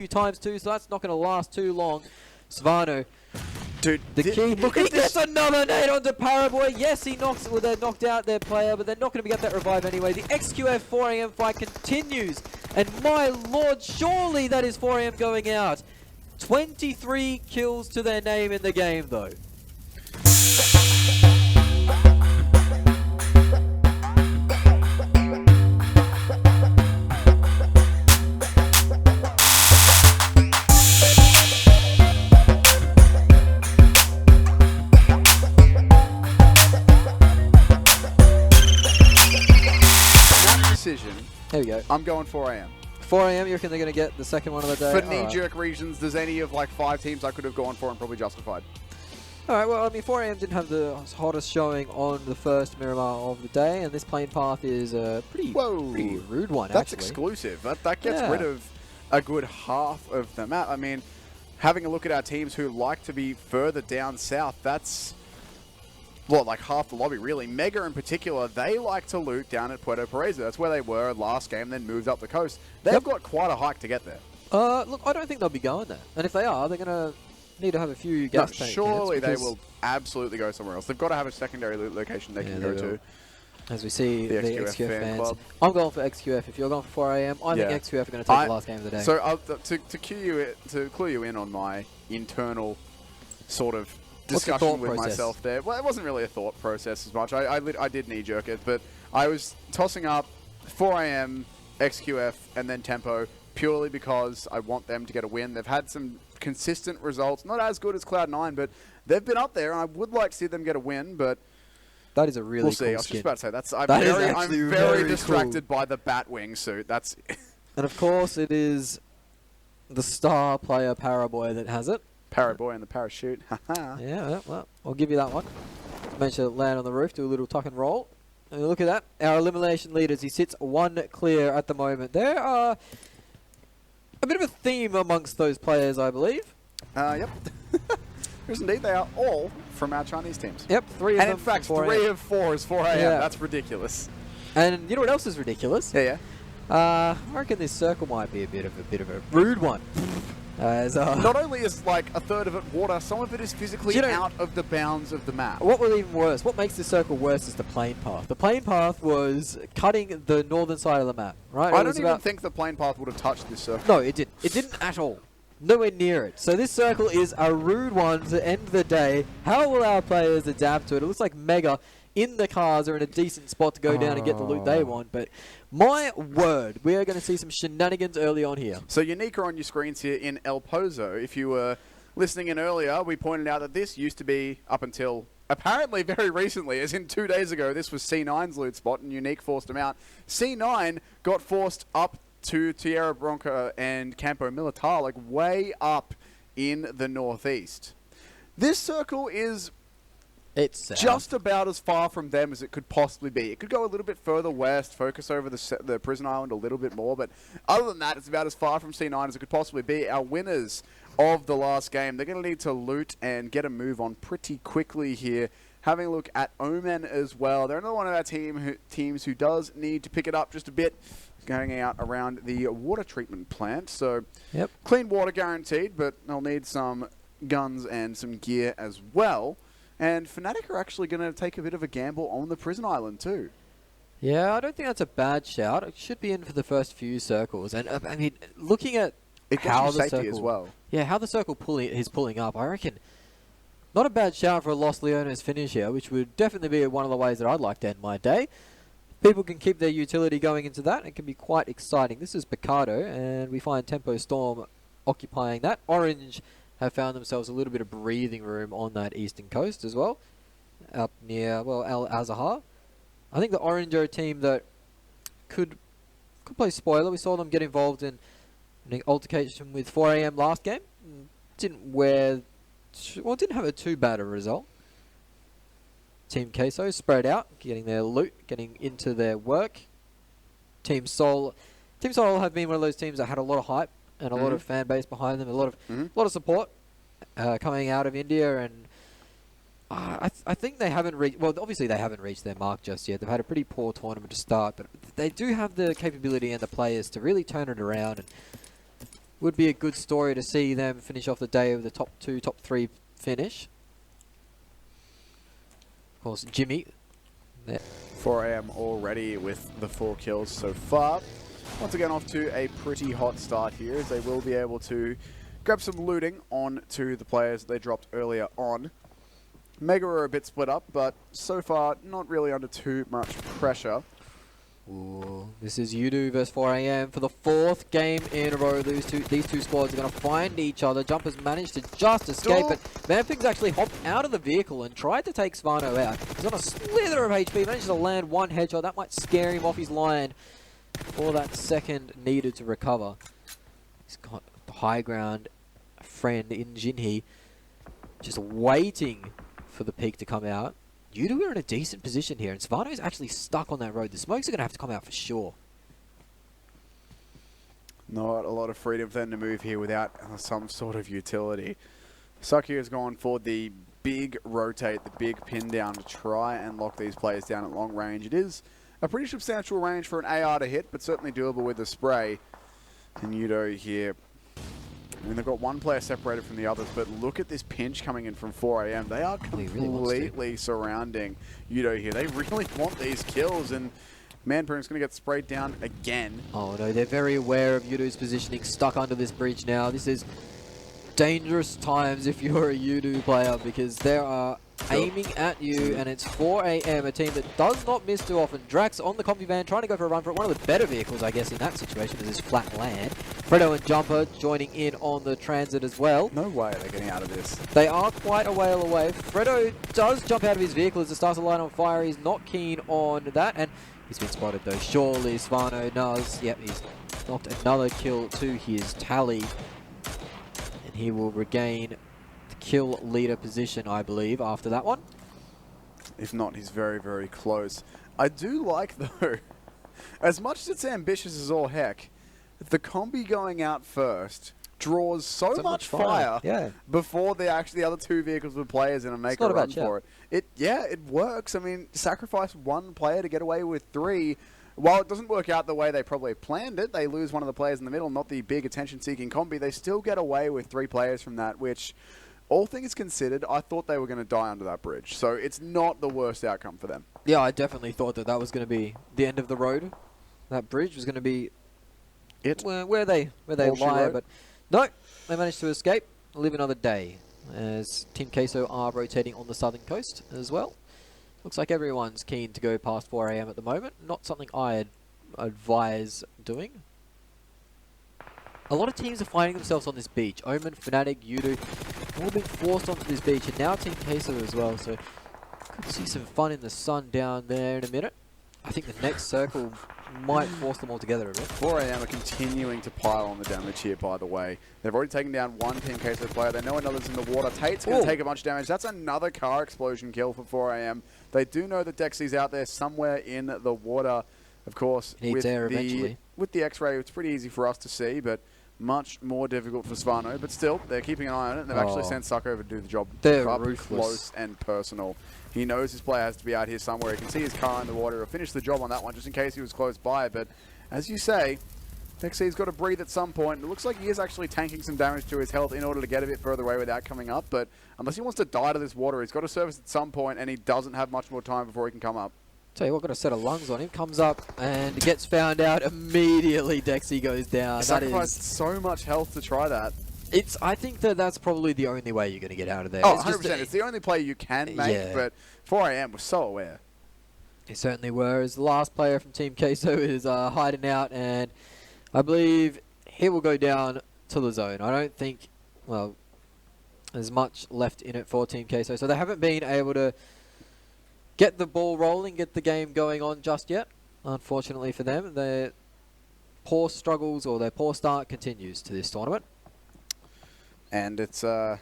few times too, so that's not going to last too long. Svano. Dude, The key. Look He at this. gets another nade onto Paraboy. Yes, he knocks. Well, they knocked out their player, but they're not going to get that revive anyway. The XQF 4am fight continues, and my lord, surely that is 4am going out. 23 kills to their name in the game, though. There we go. I'm going 4 AM. 4 AM, you reckon they're going to get the second one of the day? For knee-jerk reasons, there's any of like 5 teams I could have gone for and probably justified. Alright, well, I mean, 4 AM didn't have the hottest showing on the first Miramar of the day, and this plane path is a pretty rude one, That's actually. exclusive. That gets rid of a good half of the map. I mean, having a look at our teams who like to be further down south, that's... well, like half the lobby, really. Mega in particular, they like to loot down at Puerto Paraiso. That's where they were last game, then moved up the coast. They've got quite a hike to get there. Look, I don't think they'll be going there. And if they are, they're going to need to have a few gas tank surely they will absolutely go somewhere else. They've got to have a secondary loot location they can go to. As we see the XQF fans. Club. I'm going for XQF. If you're going for 4 AM, I think XQF are going to take the last game of the day. So to clue you in on my internal sort of discussion with myself there. Well, it wasn't really a thought process as much. I did knee-jerk it, but I was tossing up 4 AM, XQF, and then Tempo purely because I want them to get a win. They've had some consistent results, not as good as Cloud9, but they've been up there, and I would like to see them get a win, but that is a really we'll see. cool I was skin. just about to say, I'm very distracted by the Batwing suit. That's and of course, it is the star player Paraboy that has it. Paraboy and the parachute. Yeah, well, I'll give you that one. Managed to land on the roof, do a little tuck and roll. And look at that. Our elimination leaders, he sits 1 clear at the moment. There are a bit of a theme amongst those players, I believe. Yep. Because indeed, they are all from our Chinese teams. Yep, 3 of them. And in fact, 3 of 4 is 4 AM. Yeah. That's ridiculous. And you know what else is ridiculous? Yeah. I reckon this circle might be a bit of a rude one. Not only is like a third of it water, some of it is physically out of the bounds of the map. What was even worse, what makes this circle worse is the plane path. The plane path was cutting the northern side of the map, right? I don't even think the plane path would have touched this circle. No, it didn't. It didn't at all. Nowhere near it. So this circle is a rude one to end the day. How will our players adapt to it? It looks like Mega in the cars are in a decent spot to go down and get the loot they want, but my word, we are going to see some shenanigans early on here. So Unique are on your screens here in El Pozo. If you were listening in earlier, we pointed out that this used to be, up until apparently very recently, as in 2 days ago, this was C9's loot spot and Unique forced them out. C9 got forced up to Tierra Bronca and Campo Militar, like way up in the northeast. This circle is just about as far from them as it could possibly be. It could go a little bit further west, focus over the prison island a little bit more, but other than that, it's about as far from C9 as it could possibly be. Our winners of the last game, they're going to need to loot and get a move on pretty quickly here. Having a look at Omen as well. They're another one of our teams who does need to pick it up just a bit, going out around the water treatment plant. So clean water guaranteed, but they'll need some guns and some gear as well. And Fnatic are actually going to take a bit of a gamble on the prison island too. Yeah, I don't think that's a bad shout. It should be in for the first few circles. And I mean, looking at how the circle, as well. Yeah, how the circle is pulling up, I reckon not a bad shout for a Los Leones finish here, which would definitely be one of the ways that I'd like to end my day. People can keep their utility going into that. It can be quite exciting. This is Picardo, and we find Tempo Storm occupying that. Orange have found themselves a little bit of breathing room on that eastern coast as well, up near, well, Al Azahar. I think the Orange are a team that could play spoiler. We saw them get involved in an altercation with 4 AM last game. Didn't have a too bad a result. Team Queso spread out, getting their loot, getting into their work. Team Sol have been one of those teams that had a lot of hype and a lot of fan base behind them, a lot of support coming out of India, and I think they haven't reached. Well, obviously they haven't reached their mark just yet. They've had a pretty poor tournament to start, but they do have the capability and the players to really turn it around. And Would be a good story to see them finish off the day with the top 2, top 3 finish. Of course, Jimmy. There. 4 AM already with the 4 kills so far. Once again, off to a pretty hot start here, as they will be able to grab some looting on to the players they dropped earlier on. Mega are a bit split up, but so far not really under too much pressure. Ooh, this is Udo versus 4 AM for the 4th game in a row. These two squads are going to find each other. Jumper's managed to just escape, but Vampig's actually hopped out of the vehicle and tried to take Svano out. He's on a slither of HP, managed to land one headshot. That might scare him off his line for that second needed to recover. He's got the high ground friend in Jinhee, just waiting for the peak to come out. Udo are in a decent position here, and Svano is actually stuck on that road. The smokes are going to have to come out for sure. Not a lot of freedom for them to move here without some sort of utility. Saki has gone for the big rotate, the big pin down to try and lock these players down at long range. It is a pretty substantial range for an AR to hit, but certainly doable with the spray. And Udo here, I mean, they've got one player separated from the others, but look at this pinch coming in from 4 AM. They are completely surrounding Udo here. They really want these kills, and Manpring's going to get sprayed down again. Oh no, they're very aware of Udo's positioning, stuck under this bridge now. This is dangerous times if you're a Udo player, because they are aiming at you, and it's 4 AM, a team that does not miss too often. Drax on the combi van, trying to go for a run for it. One of the better vehicles, I guess, in that situation is this flat land. Fredo and Jumper joining in on the transit as well. No way they're getting out of this. They are quite a while away. Fredo does jump out of his vehicle as it starts to light on fire. He's not keen on that, and he's been spotted though. Surely Svano does. Yep, he's knocked another kill to his tally. And he will regain the kill leader position, I believe, after that one. If not, he's very, very close. I do like, though, as much as it's ambitious as all heck, the combi going out first draws so much fire before the other two vehicles with players in and make a run for it. It works. I mean, sacrifice one player to get away with 3. While it doesn't work out the way they probably planned it, they lose one of the players in the middle, not the big attention-seeking combi. They still get away with 3 players from that, which, all things considered, I thought they were going to die under that bridge. So it's not the worst outcome for them. Yeah, I definitely thought that was going to be the end of the road. That bridge was going to be where they lie, but no, they managed to escape, live another day, as Team Queso are rotating on the southern coast as well. Looks like everyone's keen to go past 4 AM at the moment. Not something I'd advise doing. A lot of teams are finding themselves on this beach. Omen, Fnatic, Udo, all being forced onto this beach, and now Team Queso as well, so could see some fun in the sun down there in a minute. I think the next circle might force them all together a bit. 4 AM are continuing to pile on the damage here, by the way. They've already taken down one Team Queso player. They know another's in the water. Tate's going to take a bunch of damage. That's another car explosion kill for 4 AM. They do know that Dexy's out there somewhere in the water. Of course, with the X-ray, it's pretty easy for us to see, but much more difficult for Svano. But still, they're keeping an eye on it, and they've actually sent Suck over to do the job. They're up ruthless. Close and personal. He knows his player has to be out here somewhere. He can see his car in the water. He'll finish the job on that one just in case he was close by. But as you say, Dexy's got to breathe at some point. It looks like he is actually tanking some damage to his health in order to get a bit further away without coming up. But unless he wants to die to this water, he's got to service at some point, and he doesn't have much more time before he can come up. Tell you what, got a set of lungs on him. Comes up and gets found out. Immediately, Dexy goes down. Sacrificed so much health to try that. I think that's probably the only way you're going to get out of there. Oh, 100%. It's the only play you can make, but 4 AM was so aware. They certainly were. As the last player from Team Queso is hiding out, and I believe he will go down to the zone. I don't think, well, there's much left in it for Team Queso. So they haven't been able to get the ball rolling, get the game going on just yet. Unfortunately for them, their poor struggles or their poor start continues to this tournament. And it's, I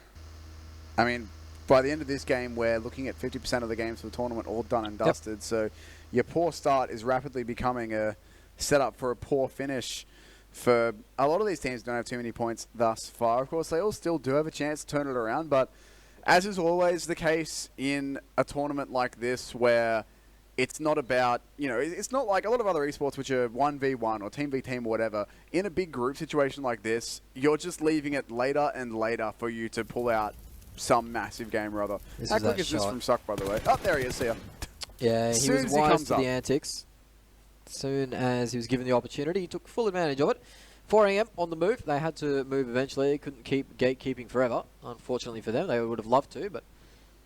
mean, by the end of this game, we're looking at 50% of the games for the tournament all done and dusted. So your poor start is rapidly becoming a setup for a poor finish. For a lot of these teams don't have too many points thus far. Of course, they all still do have a chance to turn it around. But as is always the case in a tournament like this, where it's not about, it's not like a lot of other esports which are 1v1 or team v team or whatever. In a big group situation like this, you're just leaving it later and later for you to pull out some massive game or other. How quick is this from Suck, by the way? Oh, there he is, see ya. Yeah, he was wise to the antics. As soon as he was given the opportunity, he took full advantage of it. 4 AM on the move. They had to move eventually. They couldn't keep gatekeeping forever, unfortunately for them. They would have loved to, but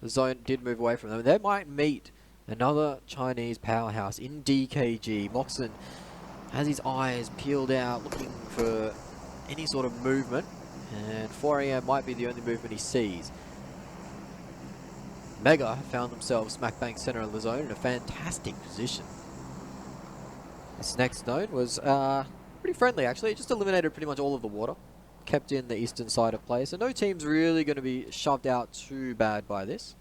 the zone did move away from them. They might meet another Chinese powerhouse in DKG. Moxon has his eyes peeled out, looking for any sort of movement, and 4 AM might be the only movement he sees. Mega found themselves smack bang center of the zone in a fantastic position. This next zone was pretty friendly, actually. It just eliminated pretty much all of the water. Kept in the eastern side of play, so no team's really going to be shoved out too bad by this.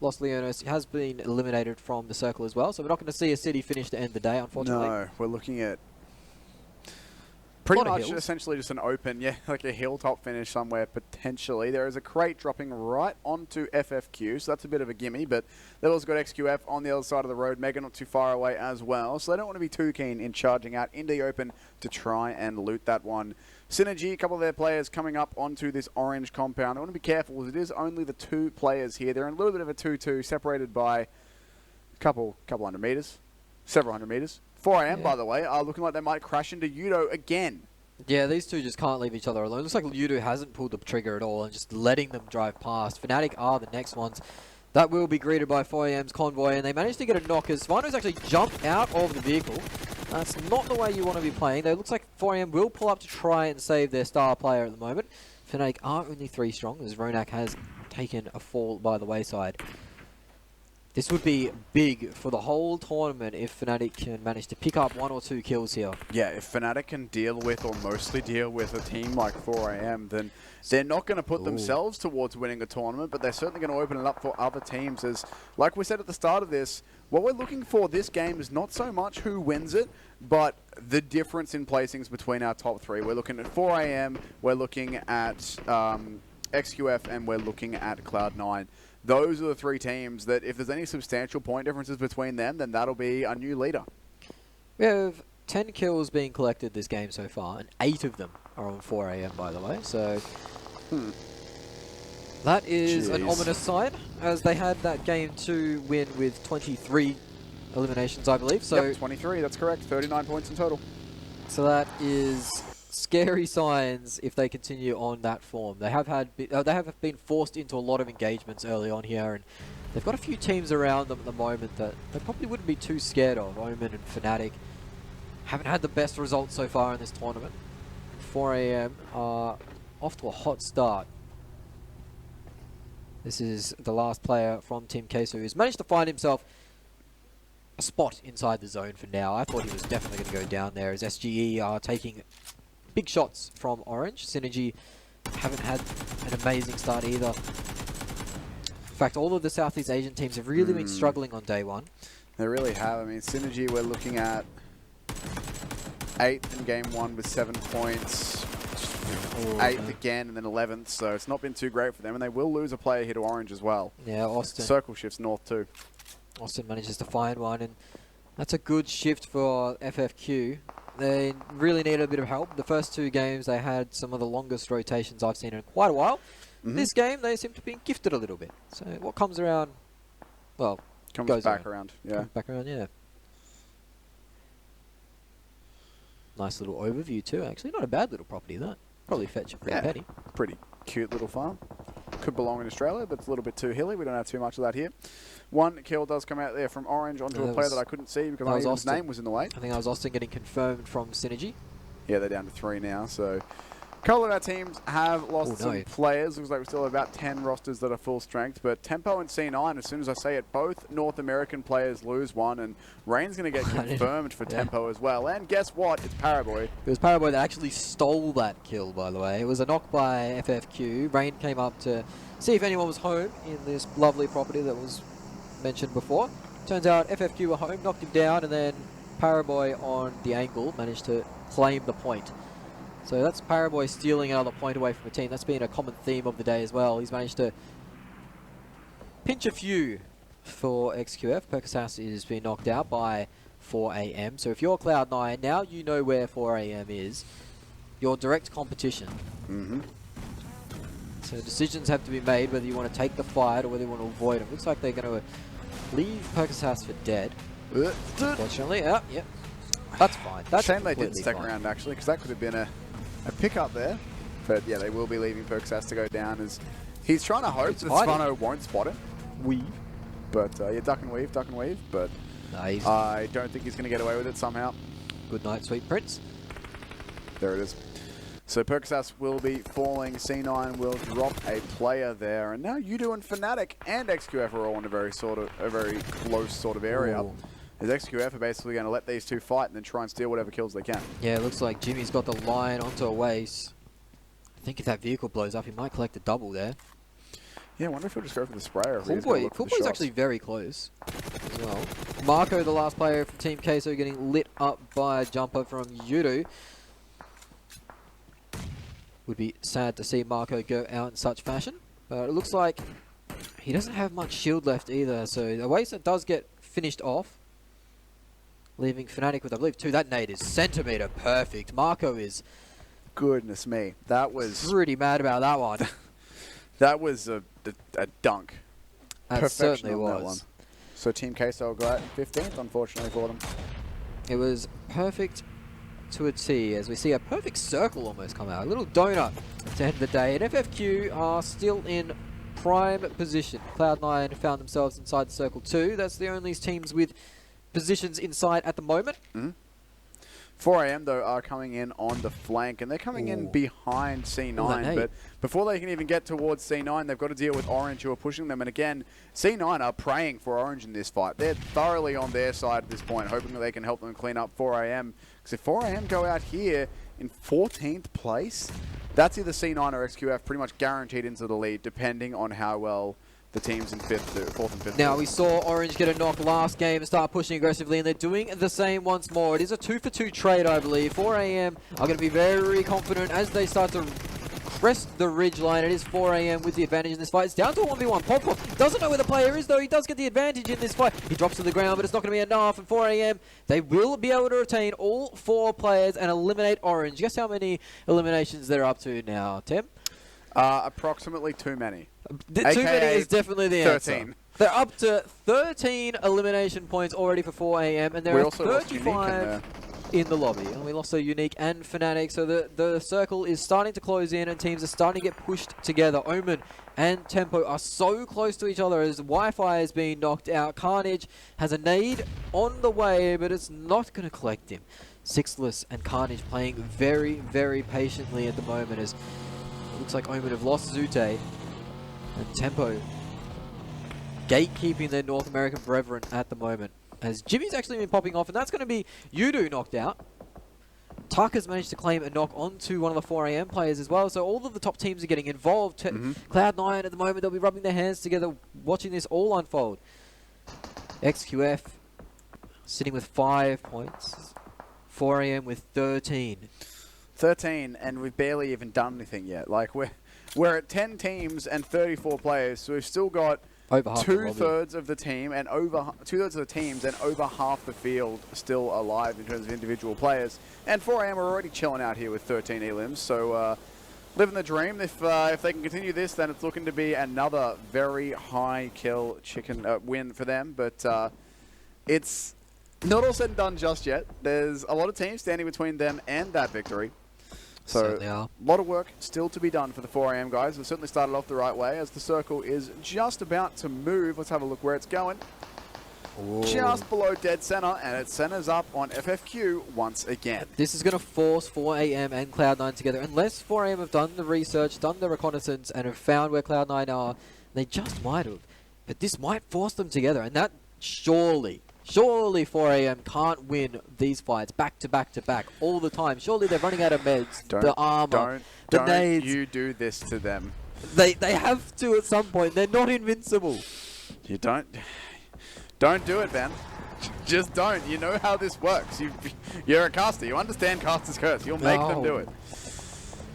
Los Leones has been eliminated from the circle as well, so we're not going to see a city finish to end the day, unfortunately. No, we're looking at pretty much essentially just an open, like a hilltop finish somewhere, potentially. There is a crate dropping right onto FFQ, so that's a bit of a gimme, but they've also got XQF on the other side of the road, Mega not too far away as well, so they don't want to be too keen in charging out into the open to try and loot that one. Synergy, a couple of their players coming up onto this orange compound. I want to be careful, as it is only the 2 players here. They're in a little bit of a 2-2, separated by a couple hundred meters, several hundred meters. 4 AM, by the way, are looking like they might crash into Yudo again. Yeah, these two just can't leave each other alone. Looks like Yudo hasn't pulled the trigger at all and just letting them drive past. Fnatic are the next ones. That will be greeted by 4AM's convoy, and they managed to get a knock as Svano's actually jumped out of the vehicle. That's not the way you want to be playing. It looks like 4AM will pull up to try and save their star player at the moment. Fnatic are only 3 strong, as Ronak has taken a fall by the wayside. This would be big for the whole tournament if Fnatic can manage to pick up 1 or 2 kills here. Yeah, if Fnatic can deal with, or mostly deal with, a team like 4AM, then they're not going to put themselves towards winning a tournament, but they're certainly going to open it up for other teams. As, like we said at the start of this, what we're looking for this game is not so much who wins it, but the difference in placings between our top 3. We're looking at 4AM, we're looking at XQF, and we're looking at Cloud9. Those are the 3 teams that, if there's any substantial point differences between them, then that'll be a new leader. We have 10 kills being collected this game so far, and 8 of them are on 4 AM, by the way. So that is an ominous sign, as they had that game 2 win with 23 eliminations, I believe. So yep, 23, that's correct. 39 points in total. So that is scary signs if they continue on that form. They have been forced into a lot of engagements early on here, and they've got a few teams around them at the moment that they probably wouldn't be too scared of. Omen and Fnatic haven't had the best results so far in this tournament. 4 AM are off to a hot start. This is the last player from Team Queso who's managed to find himself a spot inside the zone for now. I thought he was definitely going to go down there, as SGE are taking big shots from Orange. Synergy haven't had an amazing start either. In fact, all of the Southeast Asian teams have really been struggling on day 1. They really have. I mean, Synergy, we're looking at 8th in game 1 with 7 points. 8th again, and then 11th, so it's not been too great for them, and they will lose a player here to Orange as well. Yeah, Austin. Circle shifts north too. Austin manages to find one, and that's a good shift for FFQ. They really need a bit of help. The first 2 games, they had some of the longest rotations I've seen in quite a while. This game, they seem to be gifted a little bit. So what comes around, well, comes back around. Yeah. Comes back around, yeah. Nice little overview too, actually. Not a bad little property, that. Probably fetch a pretty penny. Pretty cute little farm. Could belong in Australia, but it's a little bit too hilly. We don't have too much of that here. 1 kill does come out there from Orange onto a player that I couldn't see because his name was in the way. I think that was Austin getting confirmed from Synergy. Yeah, they're down to 3 now, so a couple of our teams have lost some players. Looks like we still have about 10 rosters that are full strength, but Tempo and C9, as soon as I say it, both North American players lose 1, and Rain's going to get confirmed for Tempo as well. And guess what? It's Paraboy. It was Paraboy that actually stole that kill, by the way. It was a knock by FFQ. Rain came up to see if anyone was home in this lovely property that was mentioned before. Turns out FFQ were home, knocked him down, and then Paraboy on the angle managed to claim the point. So that's Paraboy stealing another point away from the team. That's been a common theme of the day as well. He's managed to pinch a few for XQF. Percasas is being knocked out by 4 AM. So if you're Cloud9, now you know where 4 AM is. Your direct competition. Mm-hmm. So decisions have to be made whether you want to take the fight or whether you want to avoid them. Looks like they're going to leave Percasas for dead. Unfortunately, yep. That's fine. That's shame they didn't completely stick fine. around, actually, because that could have been a pickup there. But yeah, they will be leaving Percasas to go down as he's trying to hope that Svano won't spot him. Weave. But yeah, duck and weave. But Nice. I don't think he's going to get away with it somehow. Good night, sweet prince. There it is. So Percasas will be falling. C9 will drop a player there, and now Udo and Fnatic and XQF are all in a very close sort of area. Ooh. As XQF are basically going to let these two fight and then try and steal whatever kills they can. Yeah, it looks like Jimmy's got the line onto a waste. I think if that vehicle blows up, he might collect a double there. Yeah, I wonder if he'll just go for the sprayer. Cool Boy's actually very close as well. Marco, the last player from Team Queso, getting lit up by a jumper from Yudu. Would be sad to see Marco go out in such fashion, but it looks like he doesn't have much shield left either, so the waste that does get finished off, leaving Fnatic with, I believe, 2. That nade is centimeter perfect. Marco is... Goodness me. That was... pretty mad about that one. That was a dunk. That Perfection certainly on that was. one. So Team Queso will go out 15th, unfortunately for them. It was perfect to a T, as we see a perfect circle almost come out. A little donut at the end of the day. And FFQ are still in prime position. Cloud9 found themselves inside the circle 2. That's the only teams with positions inside at the moment. 4 AM, though, are coming in on the flank, and they're coming in behind C9, but before they can even get towards C9, they've got to deal with Orange, who are pushing them, and again, C9 are praying for Orange in this fight. They're thoroughly on their side at this point, hoping that they can help them clean up 4 AM, because if 4 AM go out here in 14th place, that's either C9 or XQF pretty much guaranteed into the lead, depending on how well the teams in 4th and 5th. Now, we saw Orange get a knock last game and start pushing aggressively, and they're doing the same once more. It is a 2-for-2 trade, I believe. 4 AM are going to be very confident as they start to crest the ridge line. It is 4 AM with the advantage in this fight. It's down to a 1v1. Pop doesn't know where the player is, though. He does get the advantage in this fight. He drops to the ground, but it's not going to be enough. And 4 AM, they will be able to retain all 4 players and eliminate Orange. Guess how many eliminations they're up to now, Tim? Approximately too many. Too many is definitely the 13. answer. They're up to 13 elimination points already for 4 AM, and there are 35 in the lobby. And we lost a Unique and Fnatic, so the circle is starting to close in, and teams are starting to get pushed together. Omen and Tempo are so close to each other as Wi-Fi is being knocked out. Carnage has a nade on the way, but it's not going to collect him. Sixless and Carnage playing very patiently at the moment, as looks like Omen have lost Zute, and Tempo gatekeeping their North American brethren at the moment, as Jimmy's actually been popping off, and that's going to be Yudu knocked out. Tucker's managed to claim a knock onto one of the 4 AM players as well, so all of the top teams are getting involved. Cloud9 at the moment, they'll be rubbing their hands together watching this all unfold. XQF sitting with 5 points, 4 AM with 13. 13, and we've barely even done anything yet. Like, we're at 10 teams and 34 players, so we've still got over half two-thirds of the team and over two-thirds of the teams and over half the field still alive in terms of individual players. And 4 AM are already chilling out here with 13 elims, so living the dream. If they can continue this, then it's looking to be another very high kill chicken win for them. But it's not all said and done just yet. There's a lot of teams standing between them and that victory. So a lot of work still to be done for the 4 AM guys. We've certainly started off the right way as the circle is just about to move. Let's have a look where it's going. Ooh. Just below dead center, and it centers up on FFQ once again. This is going to force 4 AM and Cloud9 together. Unless 4 AM have done the research, done the reconnaissance, and have found where Cloud9 are, they just might have. But this might force them together, and that surely 4 AM can't win these fights back to back to back all the time. Surely they're running out of meds, the armor, the nades. Don't you do this to them. They have to at some point. They're not invincible. You don't do it, Ben. Just don't. You know how this works. You're a caster. You understand caster's curse. You'll make them do it.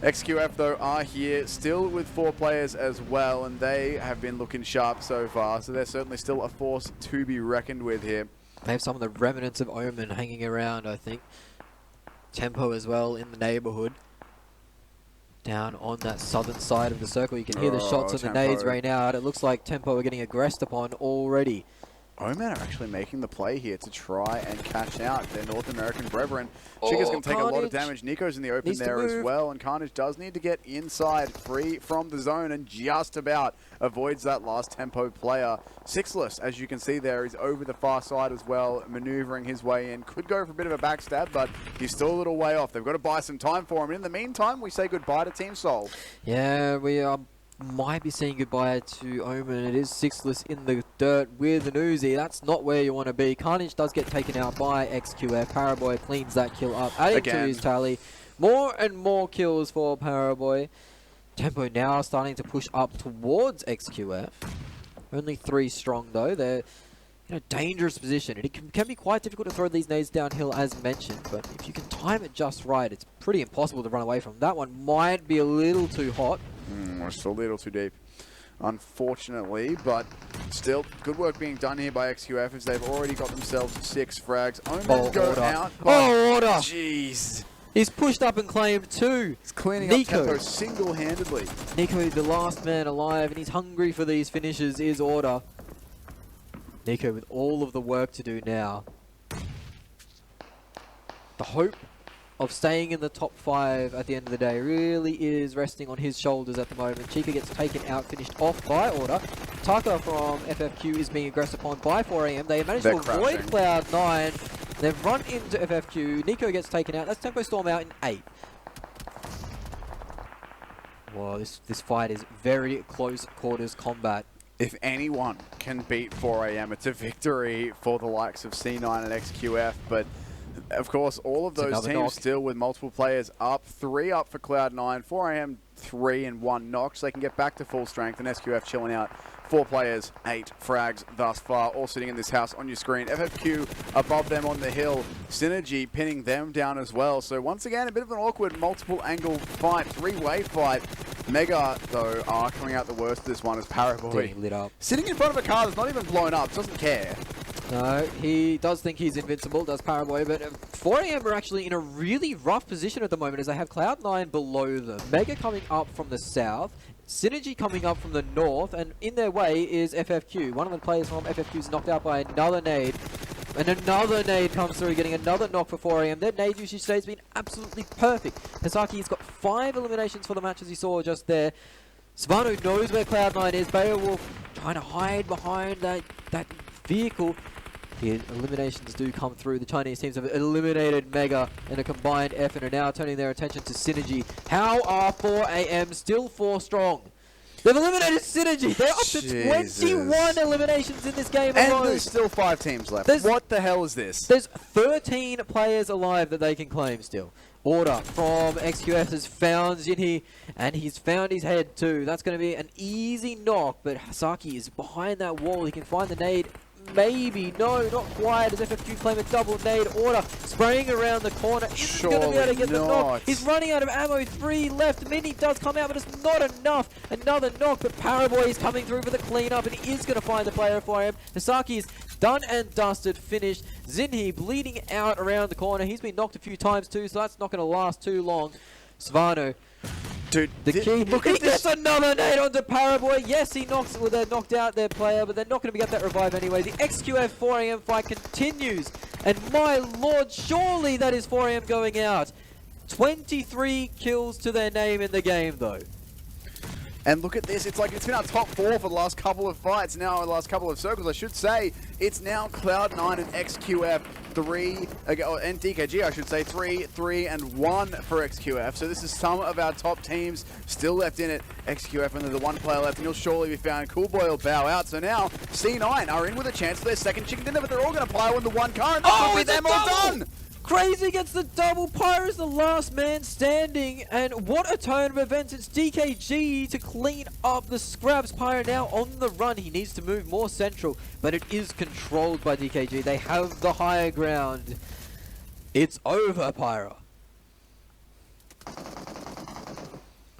XQF, though, are here, still with 4 players as well, and they have been looking sharp so far, so they're certainly still a force to be reckoned with here. They have some of the remnants of Omen hanging around, I think. Tempo as well in the neighborhood. Down on that southern side of the circle, you can hear the shots and the nades rain out. It looks like Tempo are getting aggressed upon already. Omen are actually making the play here to try and catch out their North American brethren. Chicas can take a lot of damage. Nico's in the open there as well, and Carnage does need to get inside, free from the zone, and just about avoids that last Tempo player. Sixless, as you can see there, is over the far side as well, maneuvering his way in. Could go for a bit of a backstab, but he's still a little way off. They've got to buy some time for him. In the meantime, we say goodbye to Team Soul. Yeah, we might be saying goodbye to Omen. It is Sixless in the dirt with an Uzi. That's not where you want to be. Carnage does get taken out by XQF. Paraboy cleans that kill up, adding to his tally. More and more kills for Paraboy. Tempo now starting to push up towards XQF. Only 3 strong though. They're in a dangerous position. It can be quite difficult to throw these nades downhill as mentioned, but if you can time it just right, it's pretty impossible to run away from. That one might be a little too hot. We're still a little too deep, unfortunately, but still good work being done here by XQF as they've already got themselves 6 frags. Omen go out. Order! Jeez. He's pushed up and claimed 2. He's cleaning up Tempo single-handedly. Nico, the last man alive, and he's hungry for these finishes, is Order. Nico with all of the work to do now. The hope of staying in the top 5 at the end of the day really is resting on his shoulders at the moment. Chica gets taken out, finished off by Order. Taka from FFQ is being aggressed upon by 4AM. They managed to avoid Cloud9. They've run into FFQ. Nico gets taken out. That's Tempo Storm out in 8. Whoa, this fight is very close quarters combat. If anyone can beat 4AM, it's a victory for the likes of C9 and XQF, but of course, all of those teams still with multiple players up. 3 up for Cloud9, 4AM 3 and 1 knocks. They can get back to full strength, and SQF chilling out. 4 players, 8 frags thus far, all sitting in this house on your screen. FFQ above them on the hill. Synergy pinning them down as well. So once again, a bit of an awkward multiple angle fight, 3-way fight. Mega, though, are coming out the worst of this one as Paraboy lit up. sitting in front of a car that's not even blown up, doesn't care. No, he does think he's invincible, does Paraboy, but 4AM are actually in a really rough position at the moment as they have Cloud9 below them. Mega coming up from the south, Synergy coming up from the north, and in their way is FFQ. One of the players from FFQ is knocked out by another nade, and another nade comes through, getting another knock for 4AM. Their nade usage today has been absolutely perfect. Hasaki's got 5 eliminations for the match, as you saw just there. Svano knows where Cloud9 is. Beowulf trying to hide behind that vehicle. The eliminations do come through. The Chinese teams have eliminated Mega in a combined effort and are now turning their attention to Synergy. How are 4AM still 4 strong? They've eliminated Synergy. They're up to 21 eliminations in this game alone. And there's still 5 teams left. What the hell is this? There's 13 players alive that they can claim still. Order from XQF has found Jinhee, and he's found his head too. That's going to be an easy knock, but Hasaki is behind that wall. He can find the nade. Maybe. No, not quite. As FFQ claim a double nade. Order spraying around the corner. Isn't going to be able to get the knock. He's running out of ammo. 3 left. Mini does come out, but it's not enough. Another knock, but Paraboy is coming through for the cleanup, and he is going to find the player for him. Hasaki is done and dusted, finished. Zinhi bleeding out around the corner. He's been knocked a few times too, so that's not going to last too long. Svano. Dude, the key. Look at this! Another nade onto Paraboy. Yes, he knocks. Well, they knocked out their player, but they're not going to get that revive anyway. The XQF 4AM fight continues, and my lord, surely that is 4AM going out. 23 kills to their name in the game, though. And look at this, it's like it's been our top 4 for the last couple of fights, now the last couple of circles, I should say. It's now Cloud9 and XQF 3, and DKG I should say, 3 and 1 for XQF. So this is some of our top teams still left in it. XQF and there's the 1 player left, and he'll surely be found. Cool Boy will bow out, so now C9 are in with a chance for their second chicken dinner, but they're all going to pile into 1 car, and that's with them all done! Crazy gets the double. Pyro's the last man standing, and what a turn of events. It's DKG to clean up the scraps. Pyro now on the run. He needs to move more central, but it is controlled by DKG. They have the higher ground. It's over, Pyro.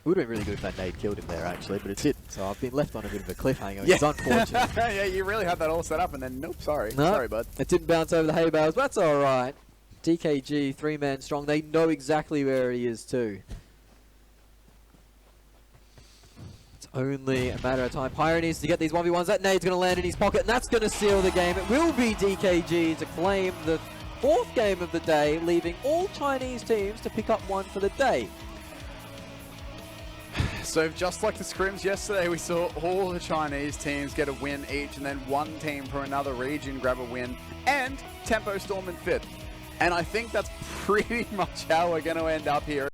would have been really good if that nade killed him there, actually, but it didn't. So I've been left on a bit of a cliffhanger, which is unfortunate. Yeah, you really had that all set up, and then nope, sorry. No, Sorry, bud. it didn't bounce over the hay bales, but that's all right. DKG, 3-man strong. They know exactly where he is, too. It's only a matter of time. Pyro needs to get these 1v1s. That nade's going to land in his pocket, and that's going to seal the game. It will be DKG to claim the 4th game of the day, leaving all Chinese teams to pick up one for the day. So just like the scrims yesterday, we saw all the Chinese teams get a win each, and then one team from another region grab a win, and Tempo Storm in 5th. And I think that's pretty much how we're going to end up here.